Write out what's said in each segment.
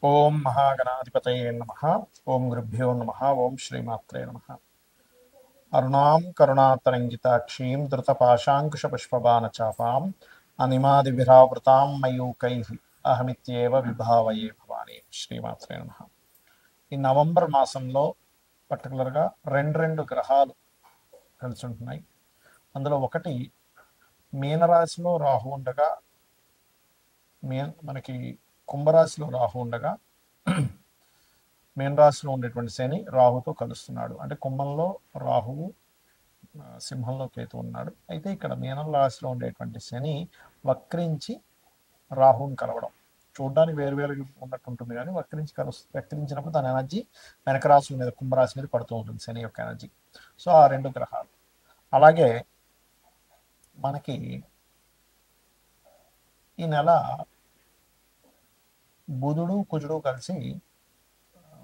ఓం మహాగణాధిపతయే నమః. ఓం గురుభ్యో నమః. ఓం శ్రీమాత్రే నమః. అరుణాం కరుణాతరంగితాక్షీం ధృతపాశాంకుశపుష్పబాణచాపాం అనిమాదిభిరావృతాం మయూకైః అహమిత్యేవ విభావయే భవాని. శ్రీమాత్రే నమః. ఈ నవంబర్ మాసంలో పర్టికులర్గా రెండు గ్రహాలు కలిసి ఉంటున్నాయి. అందులో ఒకటి మీనరాశిలో రాహు ఉండగా, మనకి కుంభరాశిలో రాహు ఉండగా మీనరాశిలో ఉండేటువంటి శని రాహుతో కలుస్తున్నాడు. అంటే కుంభంలో రాహువు, సింహంలో కేతు ఉన్నాడు. అయితే ఇక్కడ మీనం రాశిలో ఉండేటువంటి శని వక్రించి రాహుని కలవడం చూడడానికి వేరువేరుగా ఉన్నట్టు ఉంటుంది, కానీ వక్రించినప్పుడు తన ఎనర్జీ వెనక రాశుల మీద, కుంభరాశి మీద పడుతూ ఉంటుంది శని యొక్క ఎనర్జీ. సో ఆ రెండు గ్రహాలు. అలాగే మనకి ఈ నెల బుధుడు కుజుడు కలిసి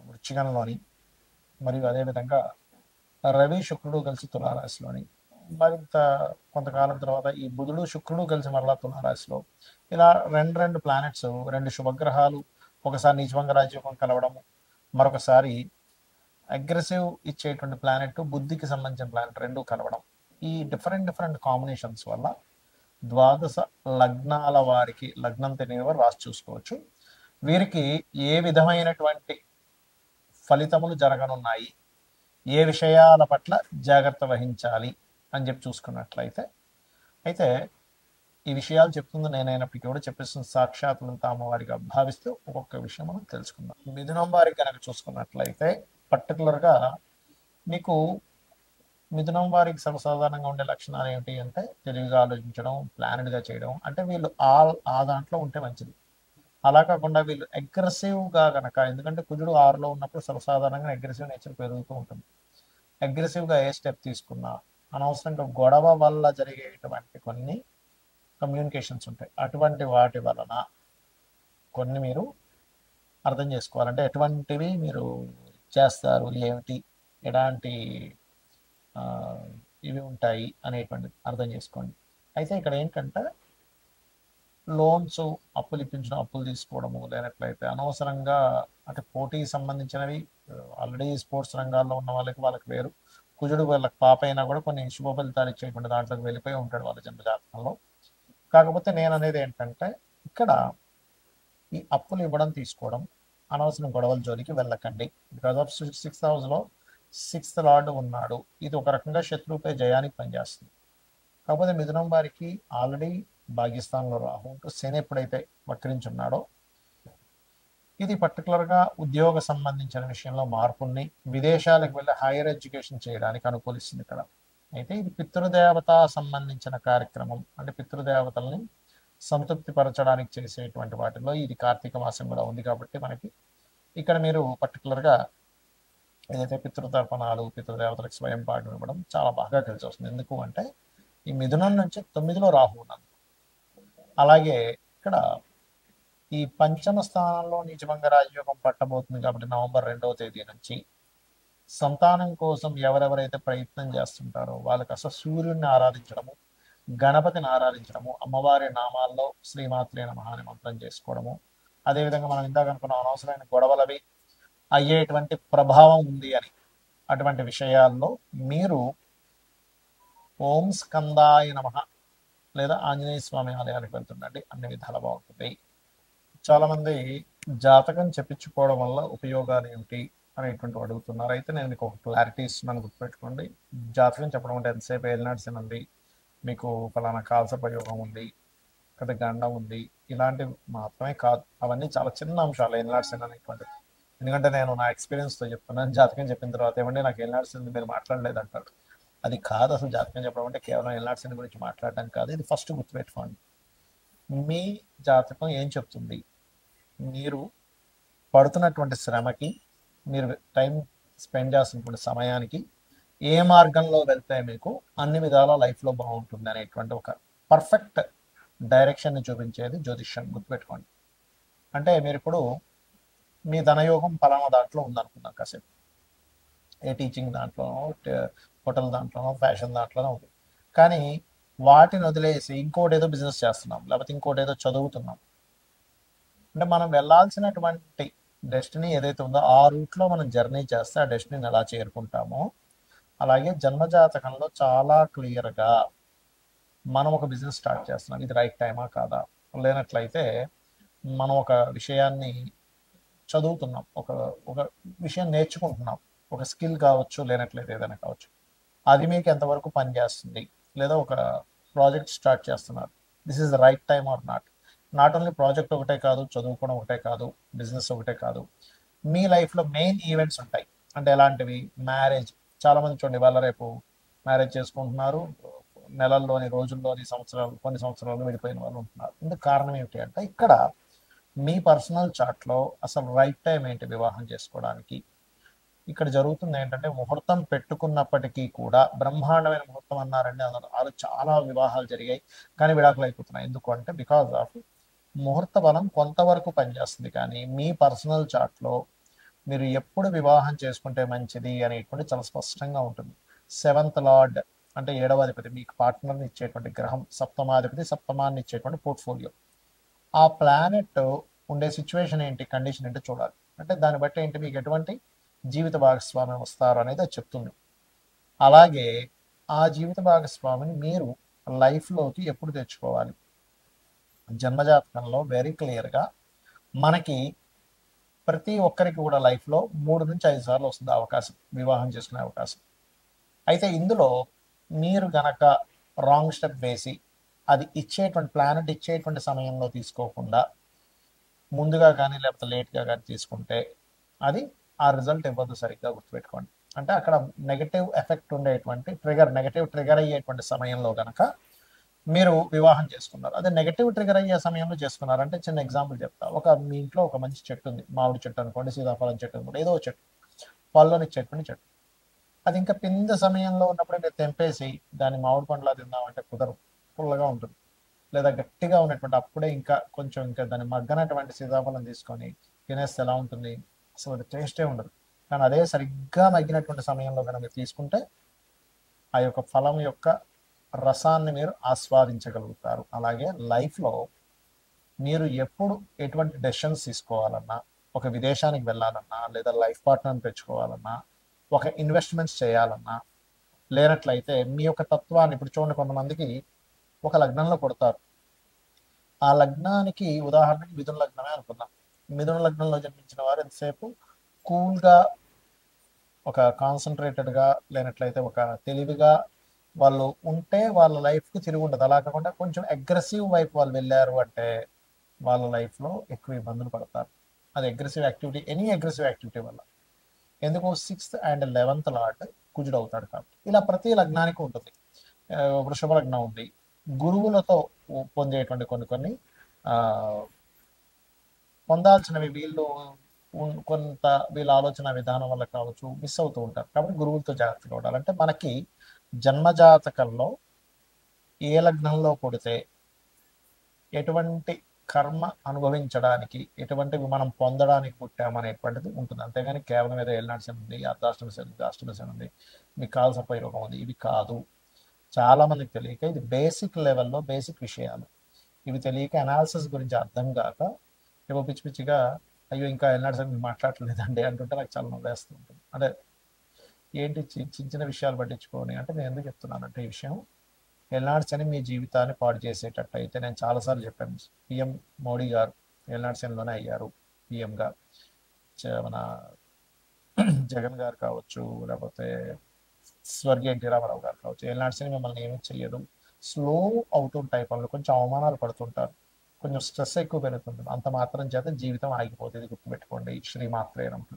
వృశ్చికంలోని, మరియు అదేవిధంగా రవి శుక్రుడు కలిసి తులారాశిలోని, మరింత కొంతకాలం తర్వాత ఈ బుధుడు శుక్రుడు కలిసి మరలా తులారాశిలో, ఇలా రెండు ప్లానెట్స్, రెండు శుభగ్రహాలు ఒకసారి నీచభంగ రాజ్యోగం కలవడము, మరొకసారి అగ్రెసివ్ ఇచ్చేటువంటి ప్లానెట్, బుద్ధికి సంబంధించిన ప్లానెట్ రెండు కలవడం. ఈ డిఫరెంట్ కాంబినేషన్స్ వల్ల ద్వాదశ లగ్నాల వారికి, లగ్నం తెలియని వారు రాసి చూసుకోవచ్చు, వీరికి ఏ విధమైనటువంటి ఫలితములు జరగనున్నాయి, ఏ విషయాల పట్ల జాగ్రత్త వహించాలి అని చెప్పి చూసుకున్నట్లయితే, అయితే ఈ విషయాలు చెప్తుంది నేనైనప్పటికీ కూడా చెప్పేసిన సాక్షాత్తులంతా అమ్మవారిగా భావిస్తూ ఒక్కొక్క విషయం మనం తెలుసుకుందాం. మిథునం వారికి కనుక చూసుకున్నట్లయితే పర్టికులర్గా మీకు మిథునం వారికి సర్వసాధారణంగా ఉండే లక్షణాలు ఏమిటి అంటే తెలివిగా ఆలోచించడం, ప్లానెడ్గా చేయడం. అంటే వీళ్ళు ఆ దాంట్లో ఉంటే మంచిది. అలా కాకుండా వీళ్ళు అగ్రెసివ్గా కనుక, ఎందుకంటే కుజుడు 6లో ఉన్నప్పుడు సర్వసాధారణంగా అగ్రెసివ్ నేచర్ పెరుగుతూ ఉంటుంది. అగ్రెసివ్గా ఏ స్టెప్ తీసుకున్నా, అనవసరంగా గొడవ వల్ల జరిగేటువంటి కొన్ని కమ్యూనికేషన్స్ ఉంటాయి. అటువంటి వాటి వలన కొన్ని మీరు అర్థం చేసుకోవాలంటే ఎటువంటివి మీరు చేస్తారు, ఏమిటి, ఎలాంటి ఇవి ఉంటాయి అనేటువంటిది అర్థం చేసుకోండి. అయితే ఇక్కడ ఏంటంటే లోన్స్, అప్పులు ఇప్పించడం, అప్పులు తీసుకోవడము, లేనట్లయితే అనవసరంగా, అంటే పోటీకి సంబంధించినవి, ఆల్రెడీ స్పోర్ట్స్ రంగాల్లో ఉన్న వాళ్ళకి వేరు. కుజుడు వాళ్ళకి పాప అయినా కూడా కొన్ని శుభ ఫలితాలు ఇచ్చేటువంటి దాంట్లోకి వెళ్ళిపోయి ఉంటాడు వాళ్ళ జన్మజాతకంలో. కాకపోతే నేను అనేది ఏంటంటే ఇక్కడ ఈ అప్పులు ఇవ్వడం, తీసుకోవడం, అనవసరం గొడవల జోలికి వెళ్ళకండి. బికాజ్ ఆఫ్ 6th హౌస్లో 6th లార్డ్ ఉన్నాడు. ఇది ఒక రకంగా శత్రువుపై జయానికి పనిచేస్తుంది. కాకపోతే మిథునం వారికి ఆల్రెడీ భాగ్యస్థానంలో రాహు ఉంటూ శని ఎప్పుడైతే వక్రించున్నాడో, ఇది పర్టికులర్గా ఉద్యోగ సంబంధించిన విషయంలో మార్పుల్ని, విదేశాలకు వెళ్ళి హైయర్ ఎడ్యుకేషన్ చేయడానికి అనుకూలిస్తుంది ఇక్కడ. అయితే ఇది పితృదేవత సంబంధించిన కార్యక్రమం, అంటే పితృదేవతల్ని సంతృప్తి పరచడానికి చేసేటువంటి వాటిలో ఇది కార్తీక మాసం కూడా ఉంది. కాబట్టి మనకి ఇక్కడ మీరు పర్టికులర్గా ఏదైతే పితృతర్పణాలు, పితృదేవతలకు స్వయం పాఠం ఇవ్వడం చాలా బాగా కలిసి వస్తుంది. ఎందుకు అంటే ఈ మిథునం నుంచి 9లో రాహు ఉన్నది. అలాగే ఇక్కడ ఈ పంచమ స్థానంలో నీచభంగ రాజయోగం పట్టబోతుంది. కాబట్టి నవంబర్ 2వ తేదీ నుంచి సంతానం కోసం ఎవరెవరైతే ప్రయత్నం చేస్తుంటారో వాళ్ళకి అసలు సూర్యుడిని ఆరాధించడము, గణపతిని ఆరాధించడము, అమ్మవారి నామాల్లో శ్రీమాత్రే నమః అని మంత్రం చేసుకోవడము, అదేవిధంగా మనం ఇందాక అనుకున్న అనవసరమైన గొడవలవి అయ్యేటువంటి ప్రభావం ఉంది అని, అటువంటి విషయాల్లో మీరు ఓం స్కందాయ నమః లేదా ఆంజనేయ స్వామి ఆలయానికి వెళ్తుండండి. అన్ని విధాలు బాగుంటుంది. చాలామంది జాతకం చెప్పించుకోవడం వల్ల ఉపయోగాలు ఏమిటి అనేటువంటి అడుగుతున్నారు. అయితే నేను మీకు ఒక క్లారిటీ ఇస్తున్నాను, గుర్తుపెట్టుకోండి. జాతకం చెప్పడం అంటే ఎంతసేపు ఏలినాడ్సిన ఉంది, మీకు ఫలానా కాల్సపయోగం ఉంది, కదా గండం ఉంది, ఇలాంటివి మాత్రమే కాదు. అవన్నీ చాలా చిన్న అంశాలు ఏలినాడ్సిన అనేటువంటిది. ఎందుకంటే నేను నా ఎక్స్పీరియన్స్తో చెప్తున్నాను. జాతకం చెప్పిన తర్వాత ఏమంటే నాకు ఏలినాడ్సింది మీరు మాట్లాడలేదు అంటారు. అది కాదు. అసలు జాతకం చెప్పడం అంటే కేవలం ఏలినాడ్సిన గురించి మాట్లాడటం కాదు. ఇది ఫస్ట్ గుర్తుపెట్టుకోండి. మీ జాతకం ఏం చెప్తుంది, మీరు పడుతున్నటువంటి శ్రమకి, మీరు టైం స్పెండ్ చేస్తున్నటువంటి సమయానికి ఏ మార్గంలో వెళ్తే మీకు అన్ని విధాల లైఫ్లో బాగుంటుంది అనేటువంటి ఒక పర్ఫెక్ట్ డైరెక్షన్ని చూపించేది జ్యోతిష్యం. గుర్తుపెట్టుకోండి. అంటే మీరు ఇప్పుడు మీ ధనయోగం పలానా దాంట్లో ఉందనుకుందాం కాసేపు, ఏ టీచింగ్ దాంట్లోనో, హోటల్ దాంట్లోనో, ఫ్యాషన్ దాంట్లోనో ఉంది. కానీ వాటిని వదిలేసి ఇంకోటి బిజినెస్ చేస్తున్నాం, లేకపోతే ఇంకోటి చదువుతున్నాం. అంటే మనం వెళ్ళాల్సినటువంటి డెస్టినీ ఏదైతే ఉందో ఆ రూట్లో మనం జర్నీ చేస్తే ఆ డెస్టినీని ఎలా చేరుకుంటామో, అలాగే జన్మజాతకంలో చాలా క్లియర్గా మనం ఒక బిజినెస్ స్టార్ట్ చేస్తున్నాం, ఇది రైట్ టైమా కాదా, లేనట్లయితే మనం ఒక విషయాన్ని చదువుతున్నాం, ఒక ఒక విషయం నేర్చుకుంటున్నాం, ఒక స్కిల్ కావచ్చు, లేనట్లయితే ఏదైనా కావచ్చు, అది మీకు ఎంతవరకు పనిచేస్తుంది, లేదా ఒక ప్రాజెక్ట్ స్టార్ట్ చేస్తున్నారు, this is the right time or not. Not only project ఒకటే కాదు, చదువుకోవడం ఒకటే కాదు, బిజినెస్ ఒకటే కాదు, మీ లైఫ్లో మెయిన్ ఈవెంట్స్ ఉంటాయి. అంటే ఎలాంటివి? మ్యారేజ్. చాలామంది చూడండి, వాళ్ళ రేపు మ్యారేజ్ చేసుకుంటున్నారు, నెలల్లోని, రోజుల్లోని, సంవత్సరాలు, కొన్ని సంవత్సరాలు విడిపోయిన వాళ్ళు ఉంటున్నారు. ఇందుకు కారణం ఏమిటి అంటే, ఇక్కడ మీ పర్సనల్ చార్ట్లో అసలు రైట్ టైం ఏంటి వివాహం చేసుకోవడానికి. ఇక్కడ జరుగుతుంది ఏంటంటే, ముహూర్తం పెట్టుకున్నప్పటికీ కూడా బ్రహ్మాండమైన ముహూర్తం అన్నారండి, అది చాలా వివాహాలు జరిగాయి కానీ విడాకులు అయిపోతున్నాయి. ఎందుకు అంటే, బికాజ్ ఆఫ్ ముహూర్త బలం కొంతవరకు పనిచేస్తుంది, కానీ మీ పర్సనల్ చార్ట్లో మీరు ఎప్పుడు వివాహం చేసుకుంటే మంచిది అనేటువంటి చాలా స్పష్టంగా ఉంటుంది. సెవెంత్ లార్డ్ అంటే 7వ అధిపతి, మీకు పార్ట్నర్ని ఇచ్చేటువంటి గ్రహం, సప్తమాధిపతి సప్తమాన్ని ఇచ్చేటువంటి పోర్ట్ఫోలియో. ఆ ప్లానెట్ ఉండే సిచ్యువేషన్ ఏంటి, కండిషన్ ఏంటి చూడాలి. అంటే దాన్ని బట్టి ఏంటి, మీకు ఎటువంటి జీవిత భాగస్వామి వస్తారు అనేది అది చెప్తుంది. అలాగే ఆ జీవిత భాగస్వామిని మీరు లైఫ్లోకి ఎప్పుడు తెచ్చుకోవాలి, జన్మజాతకంలో వెరీ క్లియర్గా మనకి ప్రతి ఒక్కరికి కూడా లైఫ్లో 3 నుంచి 5 సార్లు వస్తుంది అవకాశం, వివాహం చేసుకునే అవకాశం. అయితే ఇందులో మీరు గనక రాంగ్ స్టెప్ వేసి, అది ఇచ్చేటువంటి ప్లానెట్ ఇచ్చేటువంటి సమయంలో తీసుకోకుండా ముందుగా కానీ లేకపోతే లేట్గా కానీ తీసుకుంటే అది ఆ రిజల్ట్ ఇవ్వదు. సరిగ్గా గుర్తుపెట్టుకోండి. అంటే అక్కడ నెగటివ్ ఎఫెక్ట్ ఉండేటువంటి నెగటివ్ ట్రిగర్ అయ్యేటువంటి సమయంలో కనుక మీరు వివాహం చేసుకున్నారు, అదే నెగటివ్ ట్రిగర్ అయ్యే సమయంలో చేసుకున్నారు. అంటే చిన్న ఎగ్జాంపుల్ చెప్తా. మీ ఇంట్లో ఒక మంచి చెట్టు ఉంది, మామిడి చెట్టు అనుకోండి, సీతాఫలం చెట్టు అనుకోండి, ఏదో చెట్టు, పళ్ళని ఇచ్చేటువంటి చెట్టు. అది ఇంకా పింద సమయంలో ఉన్నప్పుడే మీరు తెంపేసి దాన్ని మామిడి పండులా తిందామంటే కుదరదు, పుల్లగా ఉంటుంది. లేదా గట్టిగా ఉన్నటువంటి అప్పుడే ఇంకా కొంచెం ఇంకా దాన్ని మగ్గనటువంటి సీతాఫలం తీసుకొని తినేస్తే ఎలా ఉంటుంది, అసలు అది టేస్టే ఉండదు. కానీ అదే సరిగ్గా మగ్గినటువంటి సమయంలో కనుక మీరు తీసుకుంటే ఆ యొక్క ఫలం యొక్క రసాన్ని మీరు ఆస్వాదించగలుగుతారు. అలాగే లైఫ్లో మీరు ఎప్పుడు ఎటువంటి డెసిషన్స్ తీసుకోవాలన్నా, ఒక విదేశానికి వెళ్ళాలన్నా, లేదా లైఫ్ పార్ట్నర్ని తెచ్చుకోవాలన్నా, ఒక ఇన్వెస్ట్మెంట్స్ చేయాలన్నా, లేనట్లయితే మీ యొక్క తత్వాన్ని, ఇప్పుడు చూడండి, కొంతమందికి ఒక లగ్నంలో పుడతారు, ఆ లగ్నానికి ఉదాహరణకి మిథున లగ్నమే అనుకుందాం. మిథున లగ్నంలో జన్మించిన వారు ఎంతసేపు కూల్గా, ఒక కాన్సన్ట్రేటెడ్గా, లేనట్లయితే ఒక తెలివిగా వాళ్ళు ఉంటే వాళ్ళ లైఫ్కి తిరిగి ఉండదు. అలా కాకుండా కొంచెం అగ్రెసివ్ వైపు వాళ్ళు వెళ్ళారు అంటే వాళ్ళ లైఫ్లో ఎక్కువ ఇబ్బందులు పడతారు. అది aggressive activity, any aggressive activity వల్ల. ఎందుకు? 6th and 11th లాట్ కుజుడు అవుతాడు కాబట్టి. ఇలా ప్రతి లగ్నానికి ఉంటుంది. వృషభ లగ్నం ఉంది, గురువులతో పొందేటువంటి కొన్ని కొన్ని ఆ, పొందాల్సినవి వీళ్ళు కొంత వీళ్ళ ఆలోచన విధానం వల్ల కావచ్చు మిస్ అవుతూ ఉంటారు. కాబట్టి గురువులతో జాగ్రత్తగా ఉండాలంటే, మనకి జన్మజాతకంలో ఏ లగ్నంలో పుడితే ఎటువంటి కర్మ అనుభవించడానికి, ఎటువంటివి మనం పొందడానికి పుట్టామనేటువంటిది ఉంటుంది. అంతేగాని కేవలం ఏదో ఏలినాటి శని ఉంది, అర్ధాష్టమి శని ఉంది, అష్టమి శని ఉంది, మీకు కాల్సపై ఉపయోగం ఉంది, ఇవి కాదు. చాలా మందికి తెలియక, ఇది బేసిక్ లెవెల్లో బేసిక్ విషయాలు, ఇవి తెలియక అనాలిసిస్ గురించి అర్థం కాక ఏవో పిచ్చి పిచ్చిగా, అయ్యో ఇంకా ఏలినాటి శని మాట్లాడలేదండి అంటుంటే నాకు చాలా నవ్వేస్తూ ఉంటుంది. అంటే ఏంటి చిన్న చిన్న విషయాలు పట్టించుకొని, అంటే నేను ఎందుకు చెప్తున్నానంటే ఈ విషయం, ఏలినాటి శని మీ జీవితాన్ని పాడు చేసేటట్టు అయితే, నేను చాలాసార్లు చెప్పాను, పిఎం మోడీ గారు ఏలినాటి శనిలోనే అయ్యారు పిఎంగా. మన జగన్ గారు కావచ్చు, లేకపోతే స్వర్గీయ ఎన్టీ రామారావు గారు కావచ్చు, ఏలినాటి శని మిమ్మల్ని ఏమీ చెయ్యదు. స్లో అవుతుంటాయి పనులు, కొంచెం అవమానాలు పడుతుంటారు, కొంచెం స్ట్రెస్ ఎక్కువ పెరుగుతుంటుంది, అంత మాత్రం చేత జీవితం ఆగిపోతుంది. గుర్తుపెట్టుకోండి. శ్రీమాత్రే నమః.